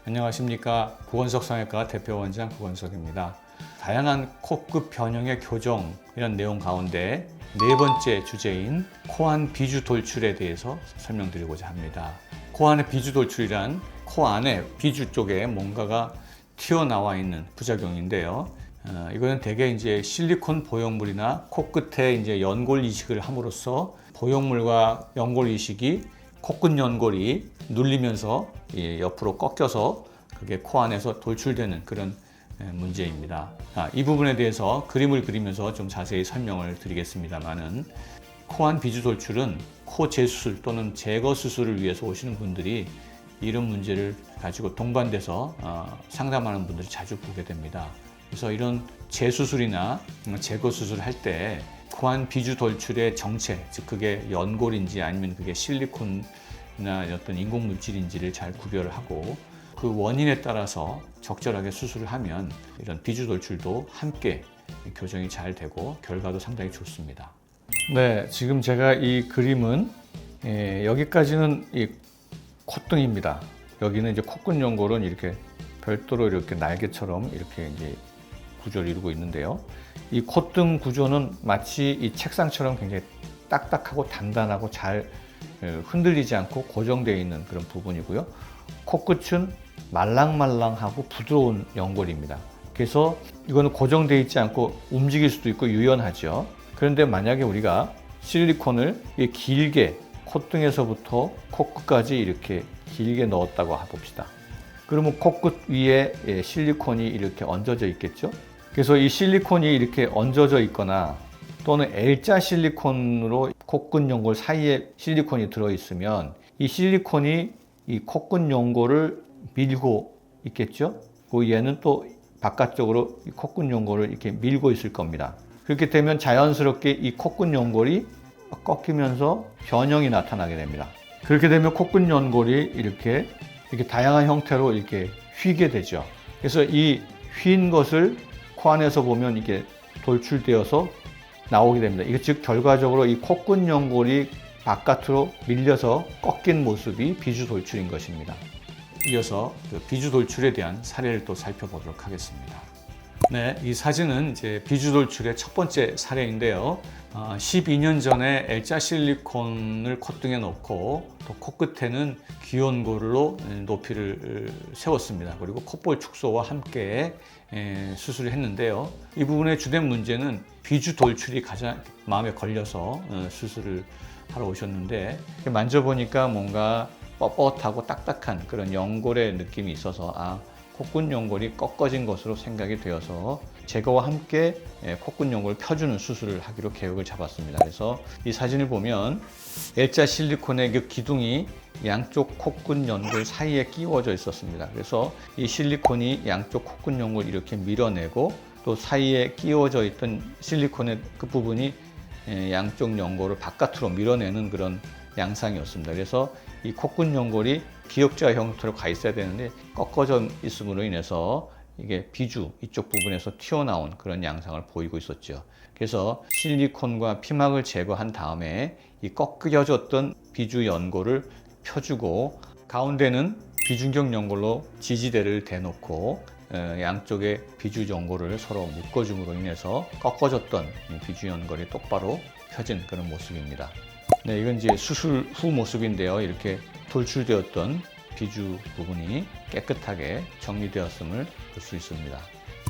안녕하십니까. 구건석 성형외과 대표원장 구건석입니다. 다양한 코끝 변형의 교정 이런 내용 가운데 네 번째 주제인 코안 비주 돌출에 대해서 설명드리고자 합니다. 코안의 비주 돌출이란 코 안에 비주 쪽에 뭔가가 튀어나와 있는 부작용인데요. 이거는 대개 이제 실리콘 보형물이나 코끝에 이제 연골 이식을 함으로써 보형물과 연골 이식이 코끝 연골이 눌리면서 옆으로 꺾여서 그게 코 안에서 돌출되는 그런 문제입니다. 이 부분에 대해서 그림을 그리면서 좀 자세히 설명을 드리겠습니다만은 코안 비주 돌출은 코 재수술 또는 제거 수술을 위해서 오시는 분들이 이런 문제를 가지고 동반돼서 상담하는 분들이 자주 보게 됩니다. 그래서 이런 재수술이나 제거 수술을 할 때 코안 비주 돌출의 정체, 즉 그게 연골인지 아니면 그게 실리콘이나 어떤 인공 물질인지를 잘 구별을 하고 그 원인에 따라서 적절하게 수술을 하면 이런 비주 돌출도 함께 교정이 잘 되고 결과도 상당히 좋습니다. 네, 지금 제가 이 그림은 여기까지는 이 콧등입니다. 여기는 이제 코끝 연골은 이렇게 별도로 이렇게 날개처럼 이렇게 이제 구조를 이루고 있는데요. 이 콧등 구조는 마치 이 책상처럼 굉장히 딱딱하고 단단하고 잘 흔들리지 않고 고정되어 있는 그런 부분이고요. 코끝은 말랑말랑하고 부드러운 연골입니다. 그래서 이거는 고정되어 있지 않고 움직일 수도 있고 유연하죠. 그런데 만약에 우리가 실리콘을 길게 콧등에서부터 코끝까지 이렇게 길게 넣었다고 봅시다. 그러면 코끝 위에 실리콘이 이렇게 얹어져 있겠죠. 그래서 이 실리콘이 이렇게 얹어져 있거나 또는 L자 실리콘으로 코끝 연골 사이에 실리콘이 들어있으면 이 실리콘이 이 코끝 연골을 밀고 있겠죠. 그 얘는 또 바깥쪽으로 이 코끝 연골을 이렇게 밀고 있을 겁니다. 그렇게 되면 자연스럽게 이 코끝 연골이 꺾이면서 변형이 나타나게 됩니다. 그렇게 되면 코끝 연골이 이렇게 다양한 형태로 이렇게 휘게 되죠. 그래서 이 휜 것을 코 안에서 보면 이게 돌출되어서 나오게 됩니다. 이게 즉 결과적으로 이 코끝 연골이 바깥으로 밀려서 꺾인 모습이 비주 돌출인 것입니다. 이어서 그 비주 돌출에 대한 사례를 또 살펴보도록 하겠습니다. 네, 이 사진은 이제 비주 돌출의 첫 번째 사례인데요. 12년 전에 L자 실리콘을 콧등에 넣고 또 코끝에는 귀연골로 높이를 세웠습니다. 그리고 콧볼 축소와 함께 수술을 했는데요. 이 부분의 주된 문제는 비주 돌출이 가장 마음에 걸려서 수술을 하러 오셨는데 만져보니까 뭔가 뻣뻣하고 딱딱한 그런 연골의 느낌이 있어서 코끝 연골이 꺾어진 것으로 생각이 되어서 제거와 함께 코끝 연골을 펴주는 수술을 하기로 계획을 잡았습니다. 그래서 이 사진을 보면 L자 실리콘의 그 기둥이 양쪽 코끝 연골 사이에 끼워져 있었습니다. 그래서 이 실리콘이 양쪽 코끝 연골을 이렇게 밀어내고 또 사이에 끼워져 있던 실리콘의 그 부분이 양쪽 연골을 바깥으로 밀어내는 그런 양상이었습니다. 그래서 이 코끝 연골이 기역자 형태로 가 있어야 되는데 꺾어져 있음으로 인해서 이게 비주 이쪽 부분에서 튀어나온 그런 양상을 보이고 있었죠. 그래서 실리콘과 피막을 제거한 다음에 이 꺾여졌던 비주 연골을 펴주고 가운데는 비중격 연골로 지지대를 대놓고 양쪽의 비주 연골을 서로 묶어줌으로 인해서 꺾어졌던 비주 연골이 똑바로 펴진 그런 모습입니다. 네, 이건 이제 수술 후 모습인데요. 이렇게 돌출되었던 비주 부분이 깨끗하게 정리되었음을 볼 수 있습니다.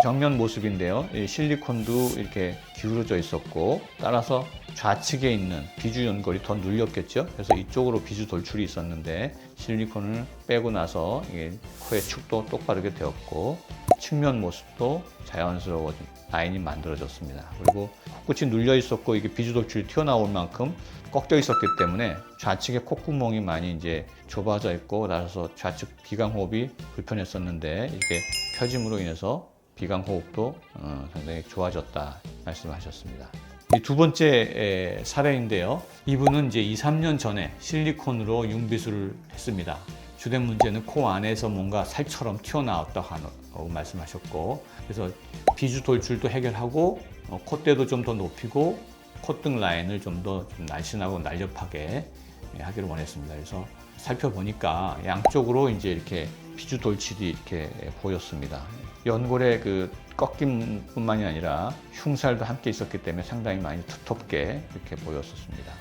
정면 모습인데요. 이 실리콘도 이렇게 기울어져 있었고 따라서 좌측에 있는 비주 연골이 더 눌렸겠죠. 그래서 이쪽으로 비주 돌출이 있었는데 실리콘을 빼고 나서 이게 코의 축도 똑바르게 되었고 측면 모습도 자연스러운 라인이 만들어졌습니다. 그리고 코끝이 눌려 있었고 이게 비주 돌출이 튀어나올 만큼 꺾여 있었기 때문에 좌측의 콧구멍이 많이 이제 좁아져 있고 따라서 좌측 비강 호흡이 불편했었는데 이게 펴짐으로 인해서 비강 호흡도 상당히 좋아졌다 말씀하셨습니다. 이 두 번째 사례인데요. 이분은 이제 2, 3년 전에 실리콘으로 융비술을 했습니다. 주된 문제는 코 안에서 뭔가 살처럼 튀어나왔다고 말씀하셨고 그래서 비주 돌출도 해결하고 콧대도 좀 더 높이고 콧등 라인을 좀 더 날씬하고 날렵하게 하기를 원했습니다. 그래서 살펴보니까 양쪽으로 이제 이렇게 비주 돌출이 이렇게 보였습니다. 연골의 그 꺾임뿐만이 아니라 흉살도 함께 있었기 때문에 상당히 많이 두텁게 이렇게 보였었습니다.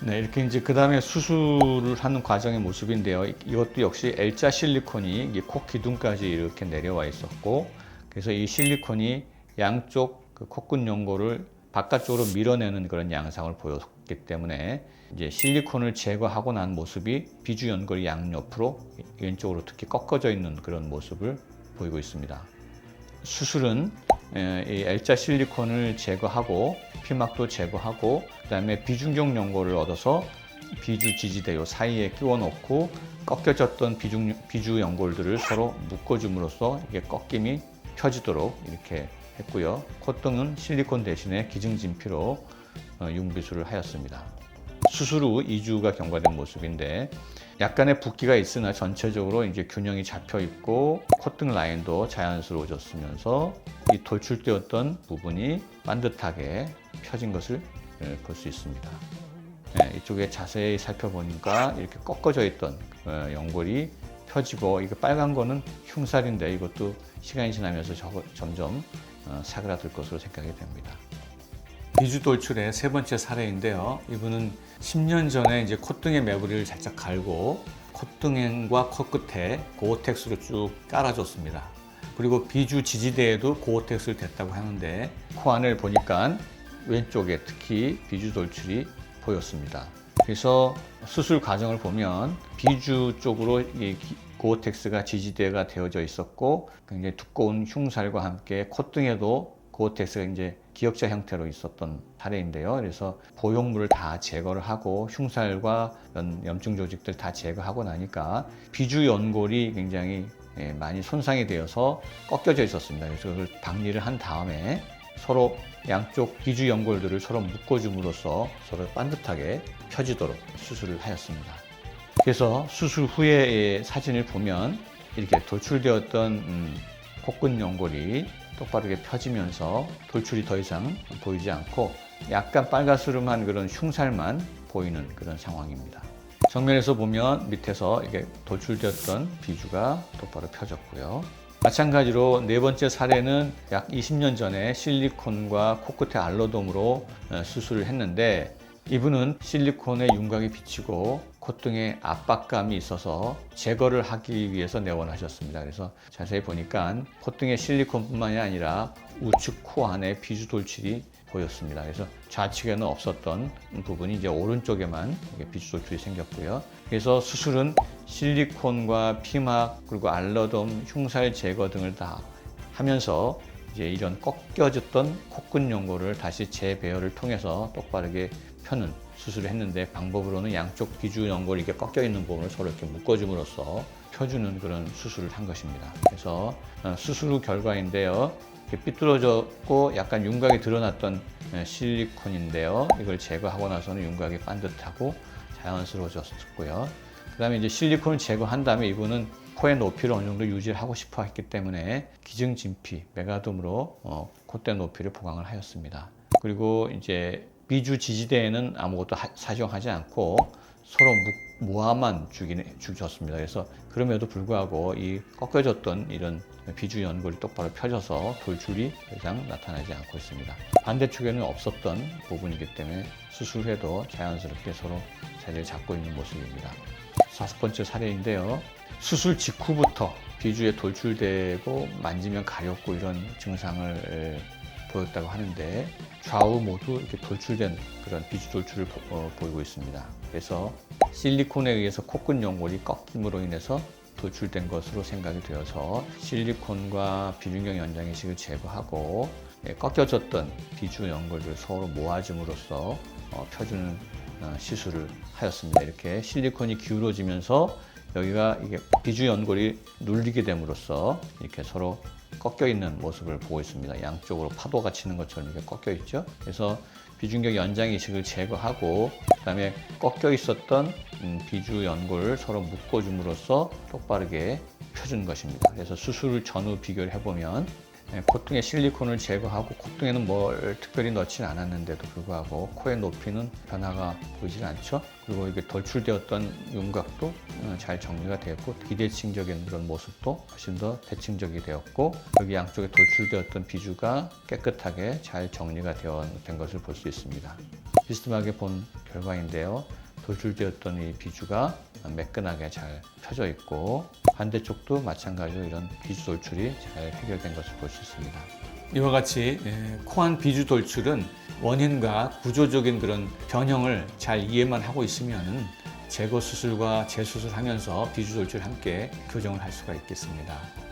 네, 이렇게 이제 그 다음에 수술을 하는 과정의 모습인데요. 이것도 역시 L자 실리콘이 코 기둥까지 이렇게 내려와 있었고, 그래서 이 실리콘이 양쪽 그 콧근 연골을 바깥쪽으로 밀어내는 그런 양상을 보였기 때문에 이제 실리콘을 제거하고 난 모습이 비주 연골이 양옆으로 왼쪽으로 특히 꺾어져 있는 그런 모습을 보이고 있습니다. 수술은 이 L자 실리콘을 제거하고 피막도 제거하고 그다음에 비중격 연골을 얻어서 비주 지지대 사이에 끼워 넣고 꺾여졌던 비주 연골들을 서로 묶어줌으로써 이게 꺾임이 펴지도록 이렇게 했고요. 콧등은 실리콘 대신에 기증진피로 융비술을 하였습니다. 수술 후 2주가 경과된 모습인데 약간의 붓기가 있으나 전체적으로 이제 균형이 잡혀 있고 콧등 라인도 자연스러워졌으면서 이 돌출되었던 부분이 반듯하게 펴진 것을 볼 수 있습니다. 네, 이쪽에 자세히 살펴보니까 이렇게 꺾어져 있던 연골이 펴지고 이거 빨간 거는 흉살인데 이것도 시간이 지나면서 점점 사그라들 것으로 생각이 됩니다. 비주 돌출의 세 번째 사례인데요. 이분은 10년 전에 이제 콧등에 매부리를 살짝 갈고 콧등과 코끝에 고어텍스로 쭉 깔아줬습니다. 그리고 비주 지지대에도 고어텍스를 댔다고 하는데 코 안을 보니까 왼쪽에 특히 비주 돌출이 보였습니다. 그래서 수술 과정을 보면 비주 쪽으로 고어텍스가 지지대가 되어져 있었고 굉장히 두꺼운 흉살과 함께 콧등에도 고어텍스가 이제 기역자 형태로 있었던 사례인데요. 그래서 보형물을 다 제거를 하고 흉살과 염증 조직들 다 제거하고 나니까 비주 연골이 굉장히 많이 손상이 되어서 꺾여져 있었습니다. 그래서 그걸 박리를 한 다음에 서로 양쪽 비주 연골들을 서로 묶어줌으로써 서로 반듯하게 펴지도록 수술을 하였습니다. 그래서 수술 후의 사진을 보면 이렇게 돌출되었던 콧근 연골이 똑바르게 펴지면서 돌출이 더 이상 보이지 않고 약간 빨가스름한 그런 흉살만 보이는 그런 상황입니다. 정면에서 보면 밑에서 이게 돌출되었던 비주가 똑바로 펴졌고요. 마찬가지로 네 번째 사례는 약 20년 전에 실리콘과 코끝의 알로돔으로 수술을 했는데 이분은 실리콘의 윤곽이 비치고 콧등에 압박감이 있어서 제거를 하기 위해서 내원하셨습니다. 그래서 자세히 보니까 콧등에 실리콘뿐만이 아니라 우측 코 안에 비주 돌출이 보였습니다. 그래서 좌측에는 없었던 부분이 이제 오른쪽에만 비주 돌출이 생겼고요. 그래서 수술은 실리콘과 피막 그리고 알러돔, 흉살 제거 등을 다 하면서 이제 이런 꺾여졌던 콧근 연골을 다시 재배열을 통해서 똑바르게 펴는 수술을 했는데 방법으로는 양쪽 비주 연골이 이렇게 꺾여 있는 부분을 서로 이렇게 묶어줌으로써 펴주는 그런 수술을 한 것입니다. 그래서 수술 후 결과인데요. 이렇게 삐뚤어졌고 약간 윤곽이 드러났던 실리콘인데요. 이걸 제거하고 나서는 윤곽이 반듯하고 자연스러워졌고요. 그 다음에 이제 실리콘을 제거한 다음에 이분은 코의 높이를 어느 정도 유지를 하고 싶어 했기 때문에 기증진피, 메가돔으로 콧대 높이를 보강을 하였습니다. 그리고 이제 비주 지지대에는 아무것도 사용하지 않고 서로 모아만 주셨습니다. 그래서 그럼에도 불구하고 이 꺾여졌던 이런 비주 연골이 똑바로 펴져서 돌출이 더 이상 나타나지 않고 있습니다. 반대쪽에는 없었던 부분이기 때문에 수술 후에도 자연스럽게 서로 자리를 잡고 있는 모습입니다. 5번째 사례인데요. 수술 직후부터 비주에 돌출되고 만지면 가렵고 이런 증상을 보였다고 하는데 좌우 모두 이렇게 돌출된 그런 비주 돌출을 보이고 있습니다. 그래서 실리콘에 의해서 콧근 연골이 꺾임으로 인해서 돌출된 것으로 생각이 되어서 실리콘과 비중격 연장 이식을 제거하고 꺾여졌던 비주 연골을 서로 모아줌으로써 펴주는 시술을 하였습니다. 이렇게 실리콘이 기울어지면서 여기가 이게 비주 연골이 눌리게 됨으로써 이렇게 서로 꺾여 있는 모습을 보고 있습니다. 양쪽으로 파도가 치는 것처럼 이렇게 꺾여 있죠. 그래서 비중격 연장 이식을 제거하고 그다음에 꺾여 있었던 비주 연골을 서로 묶어줌으로써 똑바르게 펴준 것입니다. 그래서 수술 전후 비교를 해보면 콧등에 실리콘을 제거하고 콧등에는 뭘 특별히 넣지는 않았는데도 불구하고 코의 높이는 변화가 보이질 않죠. 그리고 이게 돌출되었던 윤곽도 잘 정리가 되었고 비대칭적인 그런 모습도 훨씬 더 대칭적이 되었고 여기 양쪽에 돌출되었던 비주가 깨끗하게 잘 정리가 된 것을 볼 수 있습니다. 비스듬하게 본 결과인데요. 돌출되었던 이 비주가 매끈하게 잘 펴져 있고 반대쪽도 마찬가지로 이런 비주 돌출이 잘 해결된 것을 볼 수 있습니다. 이와 같이 코안 비주 돌출은 원인과 구조적인 그런 변형을 잘 이해만 하고 있으면 제거 수술과 재수술하면서 비주 돌출 함께 교정을 할 수가 있겠습니다.